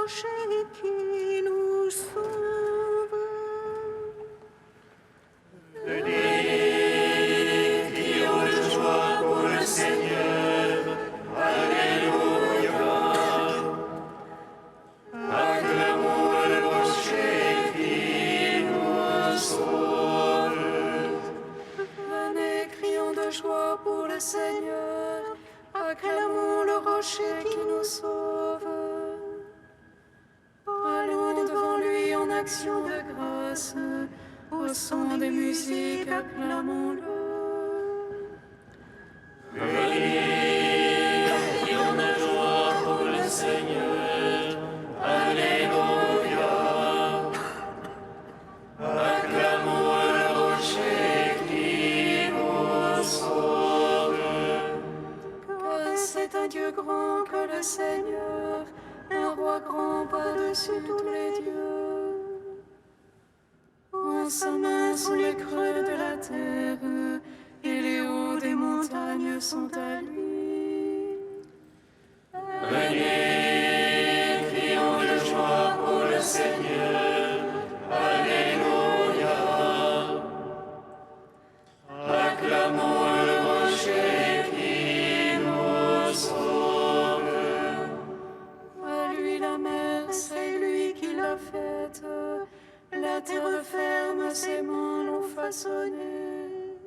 rocher qui nous sauve. Venez, crions de joie pour le Seigneur. Alléluia. Acclamons le rocher qui nous sauve. Venez, crions de joie pour le Seigneur. Acclamons le rocher qui nous sauve. Allons devant lui en action de grâce. Au son des musiques, acclamons-le. Venez, crions de joie pour le Seigneur. Alléluia. Acclamons le rocher qui nous sauve. Que c'est un Dieu grand que le Seigneur, un roi grand par-dessus tous les dieux. En sa main sont les creux de la terre, et les hauts des montagnes sont à lui. Venez, crions de joie pour le Seigneur. Alléluia. Acclamons le rocher qui nous sauve. À lui la mer, c'est lui qui l'a faite. La terre ferme, ses mains l'ont façonnée.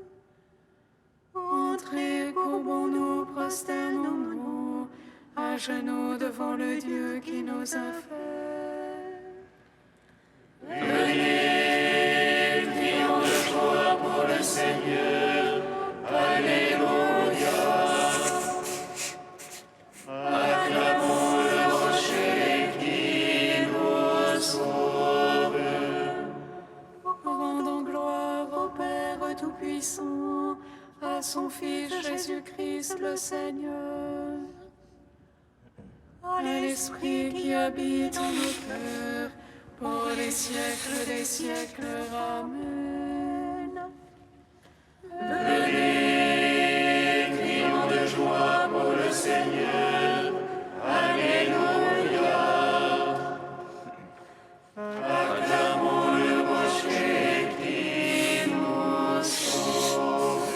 Entrez, courbons-nous, prosternons-nous, à genoux devant le Dieu qui nous a fait. Venez, crions de joie pour le Seigneur. Alléluia. Acclamons le rocher qui nous sauve. Rendons gloire au Père Tout-Puissant, à son Fils Jésus-Christ le Seigneur, à l'Esprit qui habite en nos cœurs, pour les siècles des siècles. Amen. Venez, crions de joie pour le Seigneur. Alléluia. Acclamons le rocher qui nous sauve.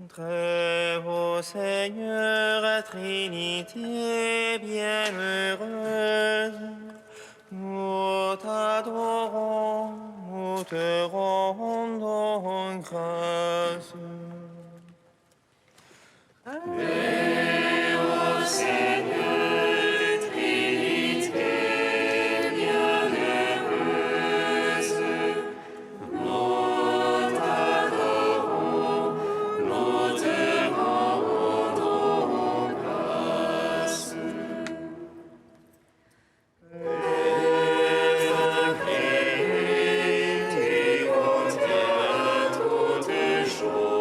Très haut Seigneur, Trinité bienheureuse, nous t'adorons, nous te rendons grâce. Ô Seigneur, Trinité bienheureuse, nous t'adorons, nous te rendons grâce. Tu contiens toutes choses.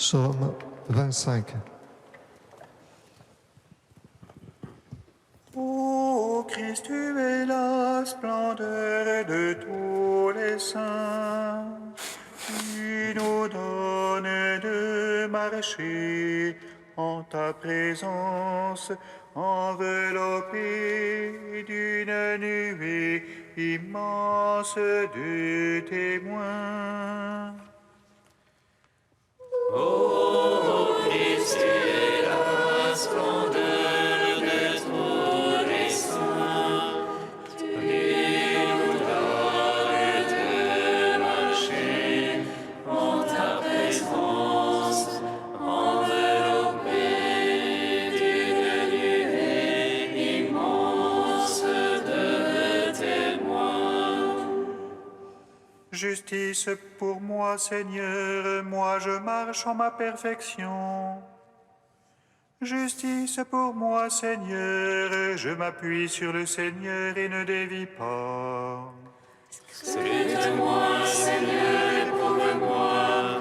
Psaume 25. Ô Christ, tu es la splendeur de tous les saints. Tu nous donnes de marcher en ta présence, enveloppé d'une nuée immense de témoins. Ô Christ, tu es la splendeur de tous les saints. Tu nous donnes de marcher en ta présence, enveloppé d'une nuée immense de témoins. Justice pour moi, Seigneur, moi je marche en ma perfection. Justice pour moi, Seigneur, je m'appuie sur le Seigneur et ne dévie pas. Scrute-moi, Seigneur, éprouve-moi,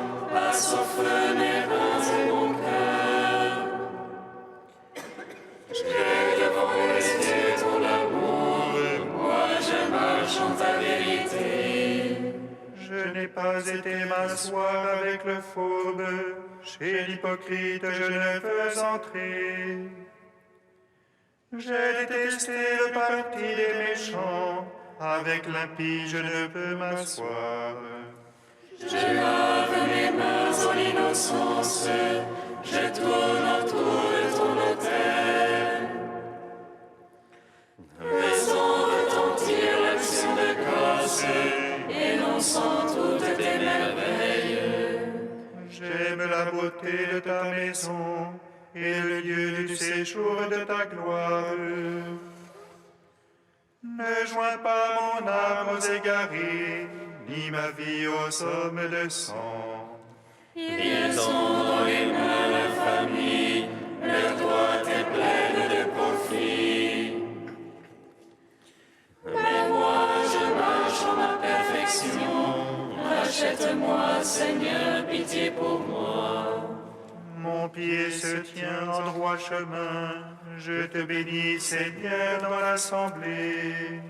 assoufle mes reins et mon cœur. J'ai devant les yeux ton amour, moi je marche en ta vérité. Je n'ai pas été m'asseoir avec le fourbe, chez l'hypocrite je ne veux entrer. J'ai détesté le parti des méchants, avec l'impie je ne veux m'asseoir. Je lave mes mains en innocence, je tourne autour de ton autel. Faisant retentir l'action de grâce, énonçant toutes tes merveilles. J'aime la beauté de ta maison et le lieu du séjour de ta gloire. Ne joins pas mon âme aux égarés, ni ma vie aux hommes de sang. Ils ont dans les mains l'infamie, leur droite est pleine de profit. Mais moi je marche en ma perfection, rachète-moi, Seigneur, pitié pour moi. Mon pied se tient en droit chemin, je te bénis, Seigneur, dans l'assemblée.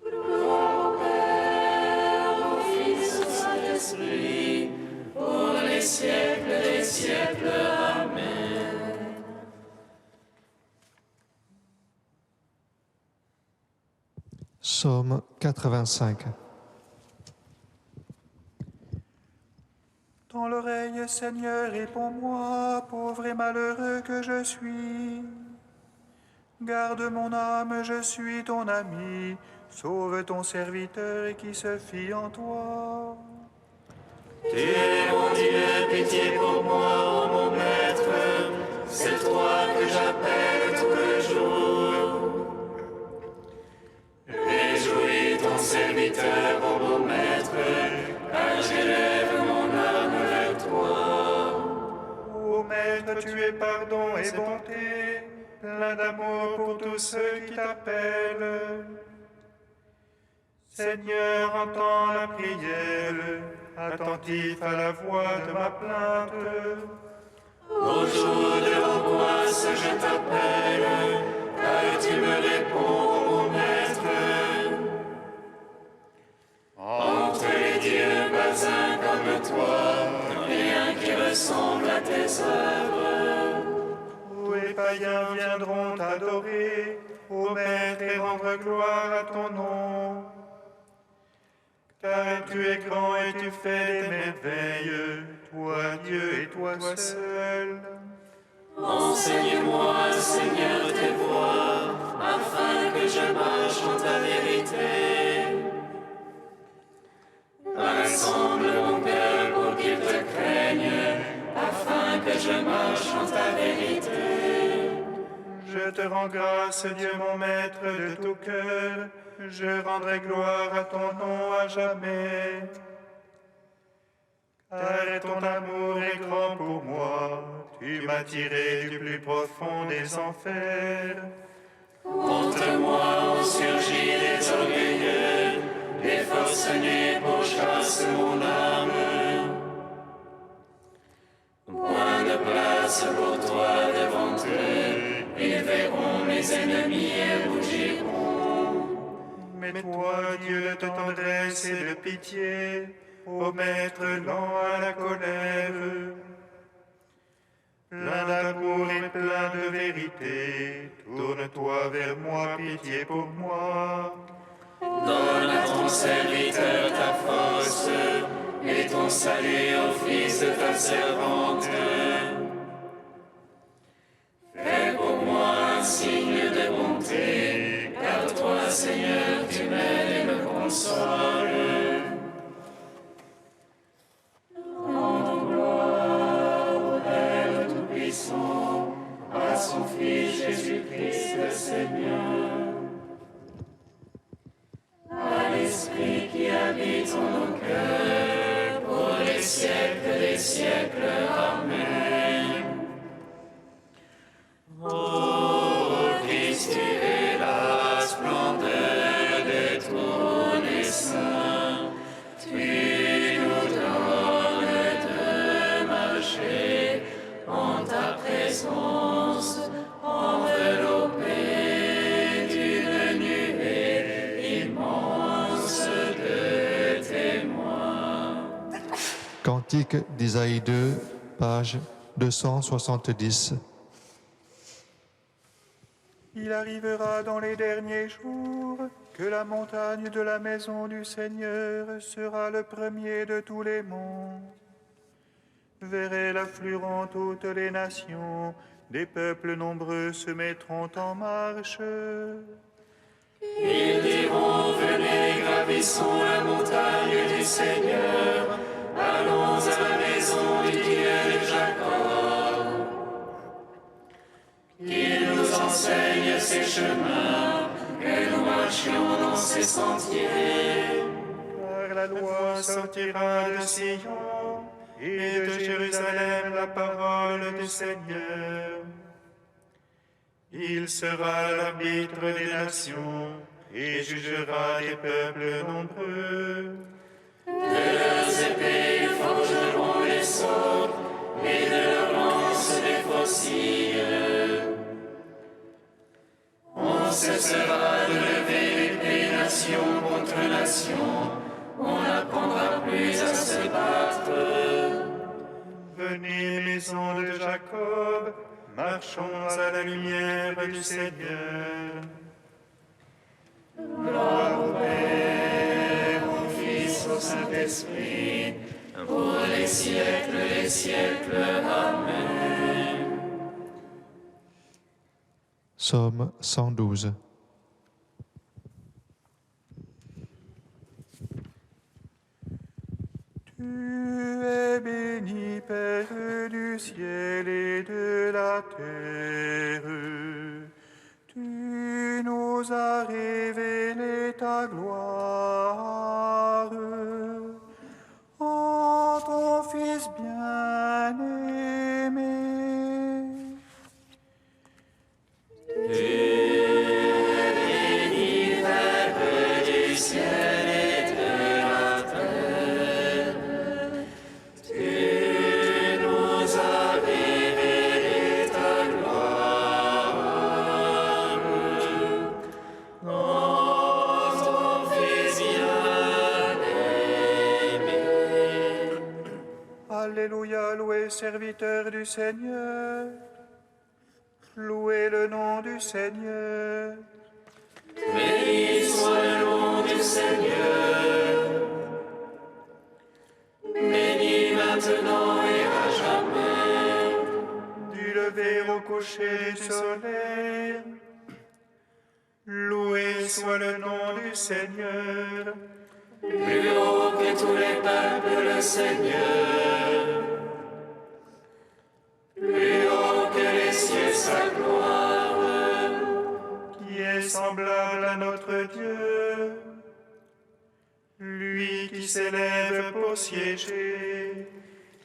Au Père, au Fils, au Saint-Esprit, pour les siècles des siècles. Amen. Psaume 85. Dans l'oreille, Seigneur, réponds-moi, pauvre et malheureux que je suis. Garde mon âme, je suis ton ami. Sauve ton serviteur qui se fie en toi. Tu es mon Dieu, pitié pour moi, ô mon Maître, c'est toi que j'appelle tout le jour. Réjouis ton serviteur, ô mon Maître, car j'élève mon âme vers toi. Ô Maître, tu es pardon et bonté, plein d'amour pour tous ceux qui t'appellent. Seigneur, entends la prière, attentif à la voix de ma plainte. Au jour de l'angoisse, je t'appelle, car tu me réponds, ô mon Maître. Entre les dieux, pas un comme toi, rien qui ressemble à tes œuvres. Tous les païens viendront t'adorer, ô Maître, et rendre gloire à ton nom. Car tu es grand et tu fais des merveilles, toi Dieu et toi seul. Enseigne-moi, Seigneur, tes voies, afin que je marche en ta vérité. Rassemble mon cœur pour qu'il te craigne, afin que je marche en ta vérité. Je te rends grâce, Dieu mon Maître, de tout cœur. Je rendrai gloire à ton nom à jamais. Car ton amour est grand pour moi. Tu m'as tiré du plus profond des enfers. Contre moi ont surgi les orgueilleux, les forcenés pourchassent mon âme. Toi, Dieu de tendresse et de pitié, ô Maître lent à la colère, plein d'amour et plein de vérité, tourne-toi vers moi, pitié pour moi. Donne à ton serviteur ta force et ton salut au fils de ta servante. Fais pour moi un signe de bonté, car toi, Seigneur, tu m'aides et me consoles. Rendons gloire au Père Tout-Puissant, à son Fils Jésus-Christ le Seigneur, à l'Esprit qui habite en nos cœurs, pour les siècles des siècles. Amen. Ô Christ, tu es la splendeur des trônes des saints, tu nous donnes de marcher en ta présence, enveloppés d'une nuée immense de témoins. Cantique d'Isaïe 2, page 270. Il arrivera dans les derniers jours que la montagne de la maison du Seigneur sera le premier de tous les monts. Vers elle afflueront toutes les nations, des peuples nombreux se mettront en marche. Ils diront, venez, gravissons la montagne du Seigneur, allons à la maison du Dieu de Jacob. Qu'il nous enseigne ses chemins, que nous marchions dans ses sentiers. Car la loi sortira de Sion, et de Jérusalem la parole du Seigneur. Il sera l'arbitre des nations, et jugera des peuples nombreux. De leurs épées ils forgeront les sorts, et de leurs lances des faucilles. On cessera de lever l'épée nation contre nation, on n'apprendra plus à se battre. Venez, maison de Jacob, marchons à la lumière du Seigneur. Gloire au Père, au Fils, au Saint-Esprit, pour les siècles des siècles. Amen. Psaume 112. Tu es béni, Père du ciel et de la terre. Tu nous as révélé ta gloire en ton Fils bien-aimé. Alléluia, loué serviteur du Seigneur. Louez le nom du Seigneur. Béni soit le nom du Seigneur. Béni maintenant et à jamais. Du lever au coucher du soleil. Loué soit le nom du Seigneur. Plus haut que tous les peuples, le Seigneur. Plus haut que les cieux, sa gloire. Qui est semblable à notre Dieu. Lui qui s'élève pour siéger.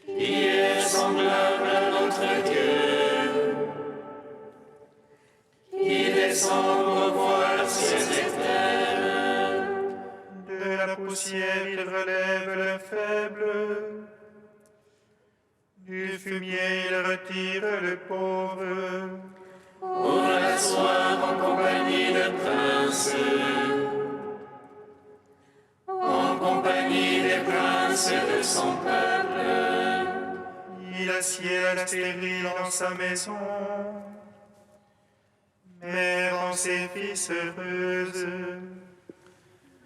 Qui est semblable à notre Dieu. Qui descend pour voir ses éternels. De la poussière il relève le faible. Du fumier il retire le pauvre. Pour l'asseoir en compagnie de princes. prince de son peuple. Il assied la stérile dans sa maison, mais rend ses fils heureuses.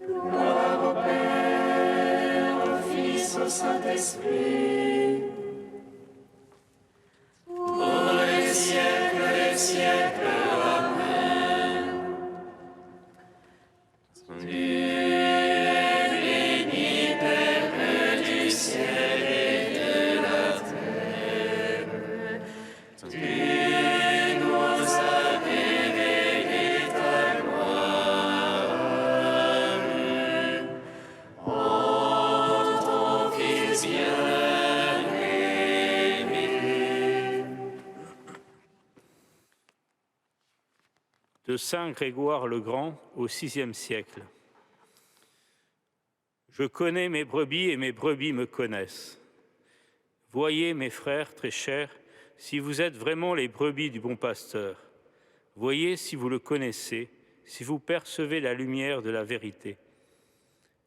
Gloire au Père, au Fils, au Saint-Esprit. Pour les siècles des siècles, Amen. Dieu est béni, Père du ciel et de la terre. Tu nous as révélé ta gloire. En ton Fils bien-aimé. De Saint Grégoire le Grand au VIe siècle. Je connais mes brebis et mes brebis me connaissent. Voyez, mes frères très chers, si vous êtes vraiment les brebis du bon pasteur. Voyez si vous le connaissez, si vous percevez la lumière de la vérité.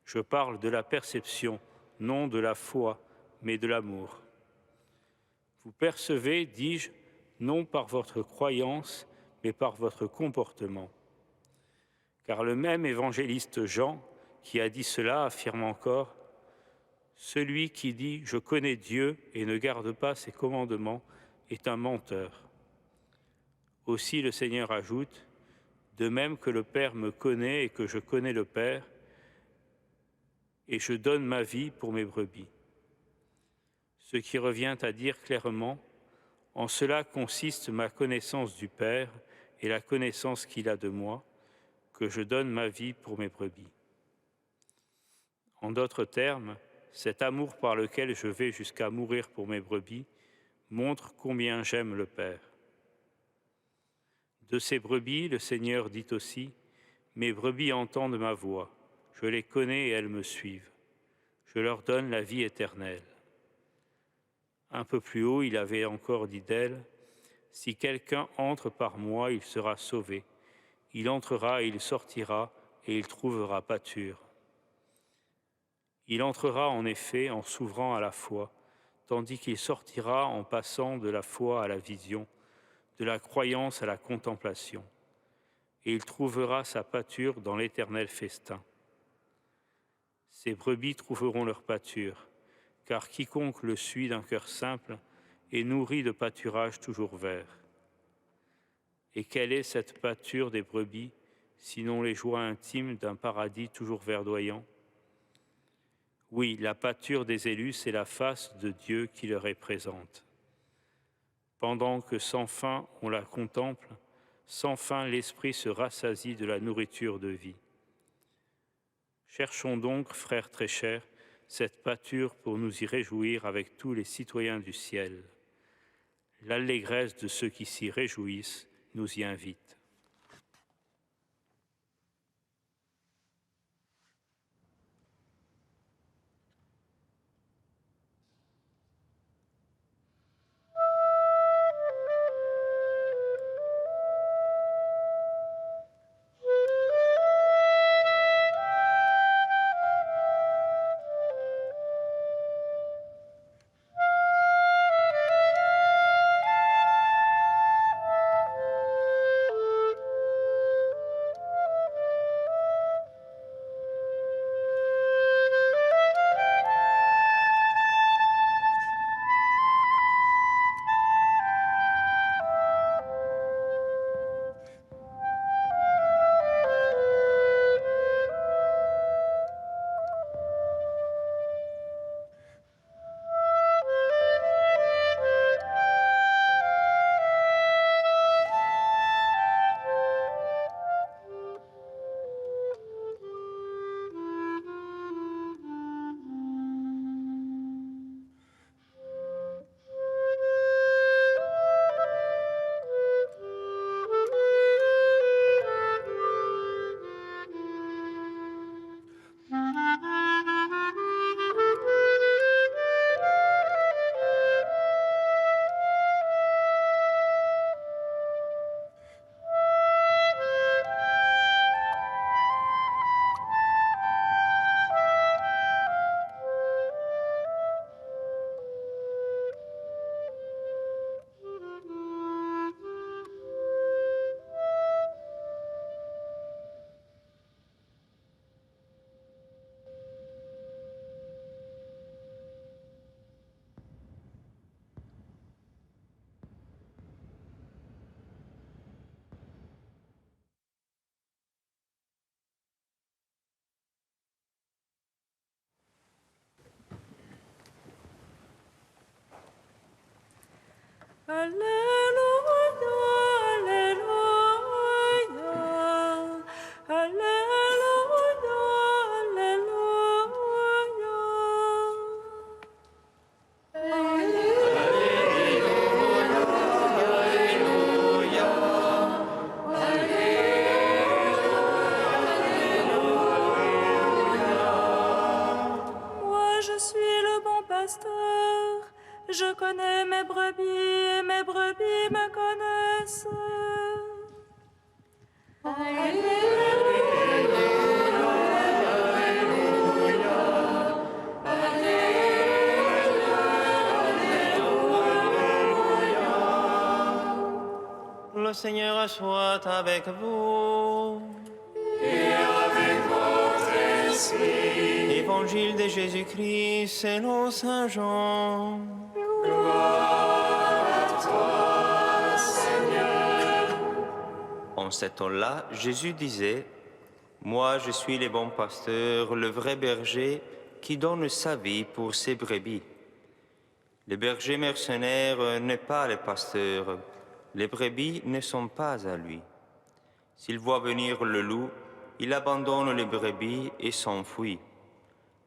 Je parle de la perception, non de la foi, mais de l'amour. Vous percevez, dis-je, non par votre croyance, mais par votre comportement. Car le même évangéliste Jean, qui a dit cela, affirme encore « Celui qui dit « Je connais Dieu » et ne garde pas ses commandements est un menteur. » Aussi le Seigneur ajoute « De même que le Père me connaît et que je connais le Père, et je donne ma vie pour mes brebis. » Ce qui revient à dire clairement « En cela consiste ma connaissance du Père et la connaissance qu'il a de moi, que je donne ma vie pour mes brebis. » En d'autres termes, cet amour par lequel je vais jusqu'à mourir pour mes brebis montre combien j'aime le Père. De ces brebis, le Seigneur dit aussi « Mes brebis entendent ma voix, je les connais et elles me suivent. Je leur donne la vie éternelle. » Un peu plus haut, il avait encore dit d'elle « Si quelqu'un entre par moi, il sera sauvé. Il entrera et il sortira et il trouvera pâture. » Il entrera en effet en s'ouvrant à la foi, tandis qu'il sortira en passant de la foi à la vision, de la croyance à la contemplation, et il trouvera sa pâture dans l'éternel festin. Ces brebis trouveront leur pâture, car quiconque le suit d'un cœur simple est nourri de pâturage toujours vert. Et quelle est cette pâture des brebis, sinon les joies intimes d'un paradis toujours verdoyant? Oui, la pâture des élus, c'est la face de Dieu qui leur est présente. Pendant que sans fin on la contemple, sans fin l'esprit se rassasie de la nourriture de vie. Cherchons donc, frères très chers, cette pâture pour nous y réjouir avec tous les citoyens du ciel. L'allégresse de ceux qui s'y réjouissent nous y invite. Alléluia, Alléluia, Alléluia, Moi, je suis le bon pasteur. Je connais mes brebis et mes brebis me connaissent. Le Seigneur soit avec vous. Évangile de Jésus-Christ selon Saint Jean. En ce temps-là, Jésus disait, « Moi, je suis le bon pasteur, le vrai berger, qui donne sa vie pour ses brebis. Le berger mercenaire n'est pas le pasteur, les brebis ne sont pas à lui. S'il voit venir le loup, il abandonne les brebis et s'enfuit.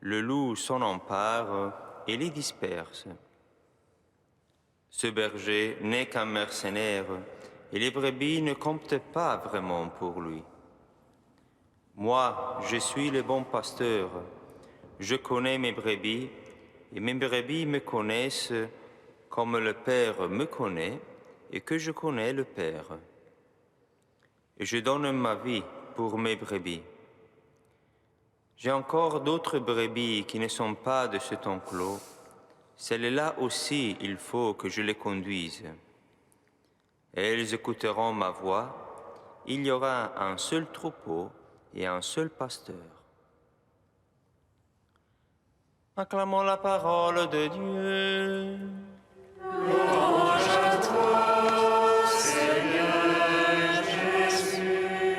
Le loup s'en empare et les disperse. Ce berger n'est qu'un mercenaire, et les brebis ne comptent pas vraiment pour lui. Moi, je suis le bon pasteur. Je connais mes brebis, et mes brebis me connaissent comme le Père me connaît et que je connais le Père. Et je donne ma vie pour mes brebis. J'ai encore d'autres brebis qui ne sont pas de cet enclos. Celles-là aussi, il faut que je les conduise. Elles écouteront ma voix. Il y aura un seul troupeau et un seul pasteur. Acclamons la parole de Dieu. Louange à toi, Seigneur Jésus.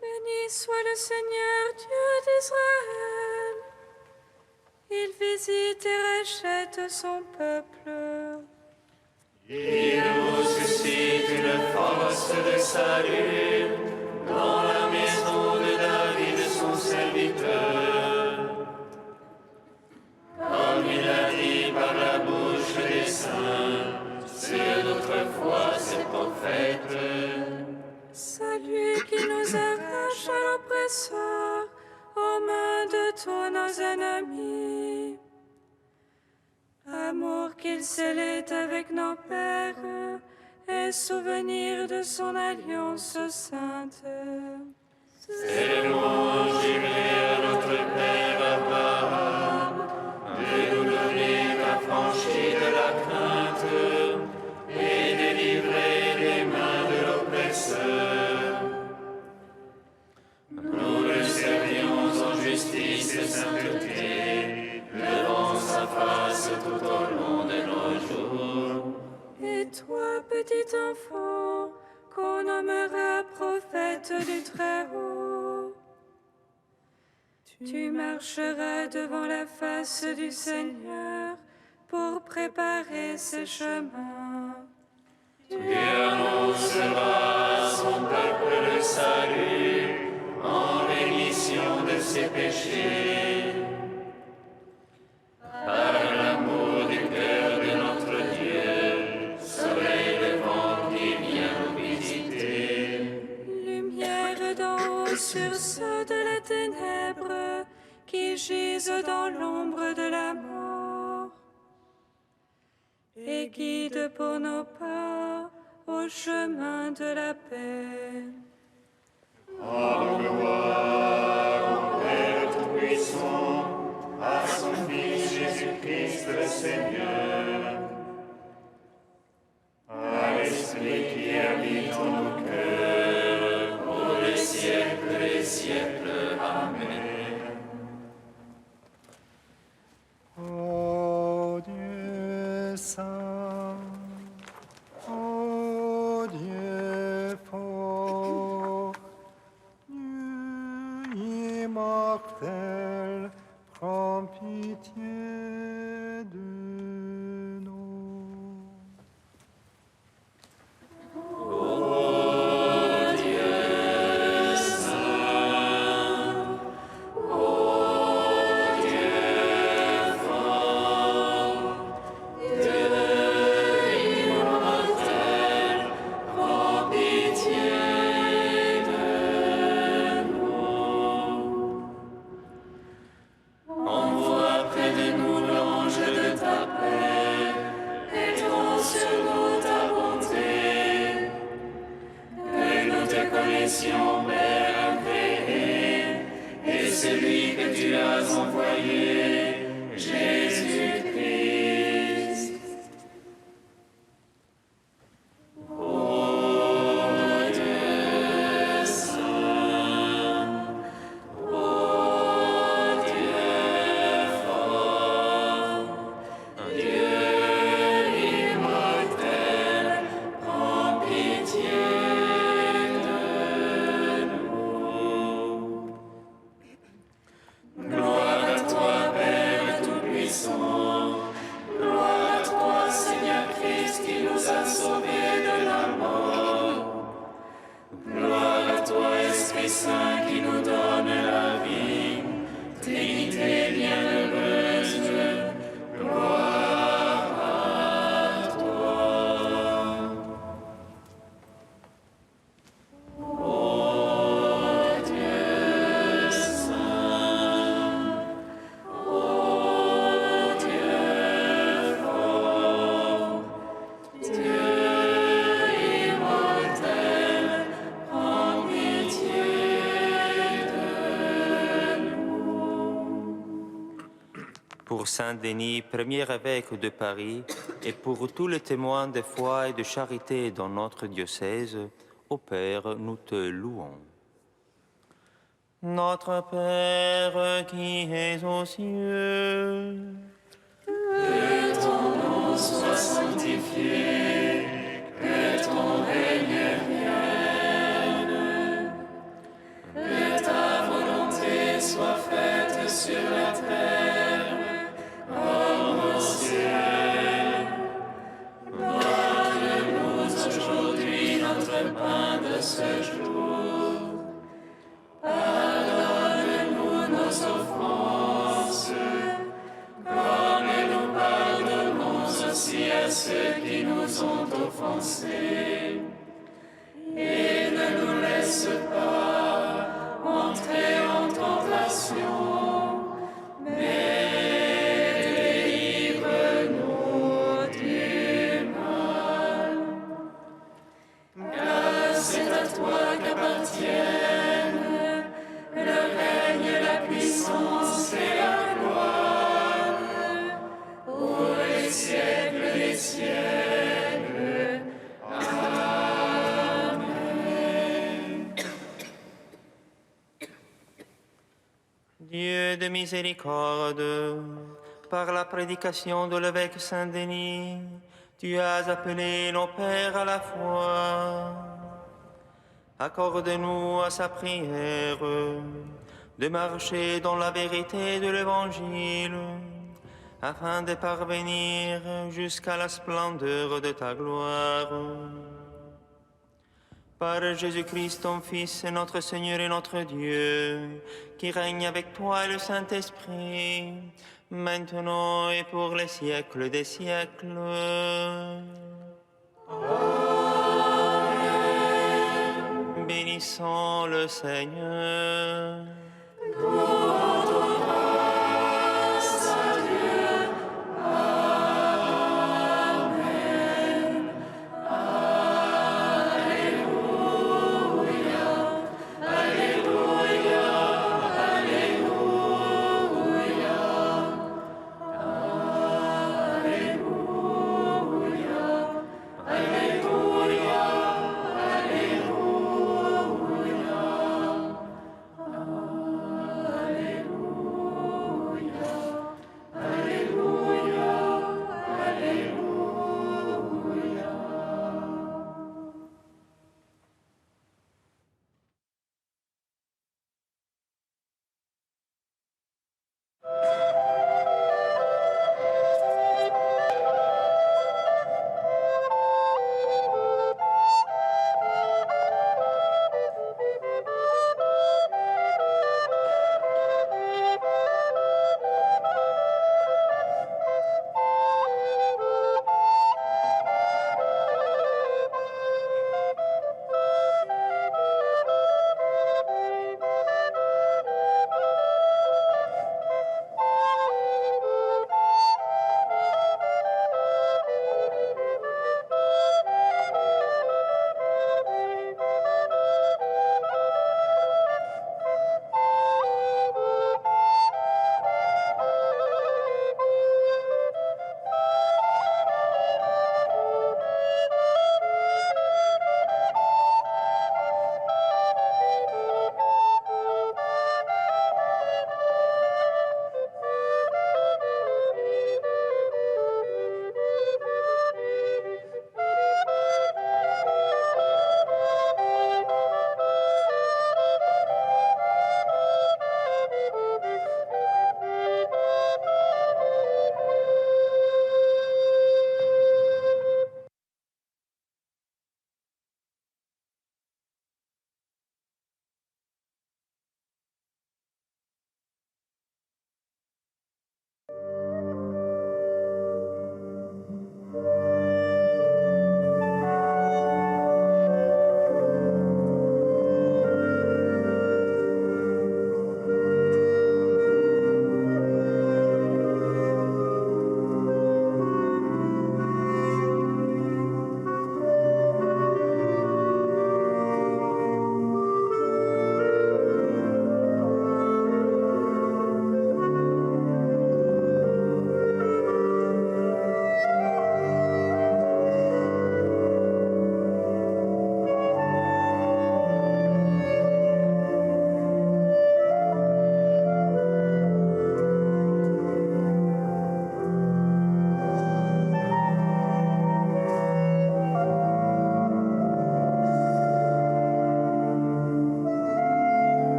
Béni soit le Seigneur Dieu d'Israël. Il visite et rachète son peuple. Il nous suscite une force de salut dans la maison de David, son serviteur. Comme il a dit par la bouche des saints, ceux d'autrefois, ses prophètes. Salut qui nous arrache à l'oppresseur, aux mains de tous nos ennemis. Amour qu'il scellait avec nos pères, et souvenir de son alliance sainte. C'est le mot juré à notre Père Abraham, de nous donner affranchis de la crainte et délivrer des mains de l'oppresseur. Nous le servions en justice et sainteté, devant sa face tout au long de nos jours. Et toi, petit enfant, qu'on nommera prophète du Très-Haut, tu marcheras devant la face du Seigneur pour préparer ses chemins. Tu annonceras à son peuple le salut en rémission de ses péchés. Par l'amour du cœur de notre Dieu, soleil levant qui vient nous visiter. Lumière d'en haut sur ceux de la ténèbre qui gisent dans l'ombre de la mort. Et guide pour nos pas au chemin de la paix. En gloire au Père Tout-Puissant, à son Fils Jésus-Christ le Seigneur, à l'Esprit qui habite en nos cœurs, pour les siècles des siècles. Amen. Ô Dieu saint, ô Dieu fort, Dieu immortel, prends pitié l'expression Père incréé, et celui que tu as envoyé, Jésus-Christ. Saint qui nous donne la vie, Trinité bienheureuse, gloire à toi. Ô Dieu saint, ô Dieu fort, Dieu immortel, prends pitié. Pour Saint Denis, premier évêque de Paris, et pour tous les témoins de foi et de charité dans notre diocèse, ô Père, nous te louons. Notre Père qui es aux cieux, Que ton nom soit sanctifié, que ton règne vienne, que ta volonté soit faite sur la terre comme au ciel. Donne-nous aujourd'hui notre pain de ce jour. Pardonne-nous nos offenses, comme nous pardonnons aussi à ceux qui nous ont offensés. Et ne nous laisse pas entrer en tentation, mais délivre-nous du mal. Car c'est à toi qu'appartiennent le règne, la puissance et la gloire, pour les siècles des siècles. Amen. Dieu de miséricorde, par la prédication de l'évêque Saint-Denis, tu as appelé nos pères à la foi. Accorde-nous à sa prière de marcher dans la vérité de l'Évangile, afin de parvenir jusqu'à la splendeur de ta gloire. Par Jésus-Christ, ton Fils, notre Seigneur et notre Dieu, qui règne avec toi et le Saint-Esprit, maintenant et pour les siècles des siècles. Bénissons le Seigneur. Nous rendons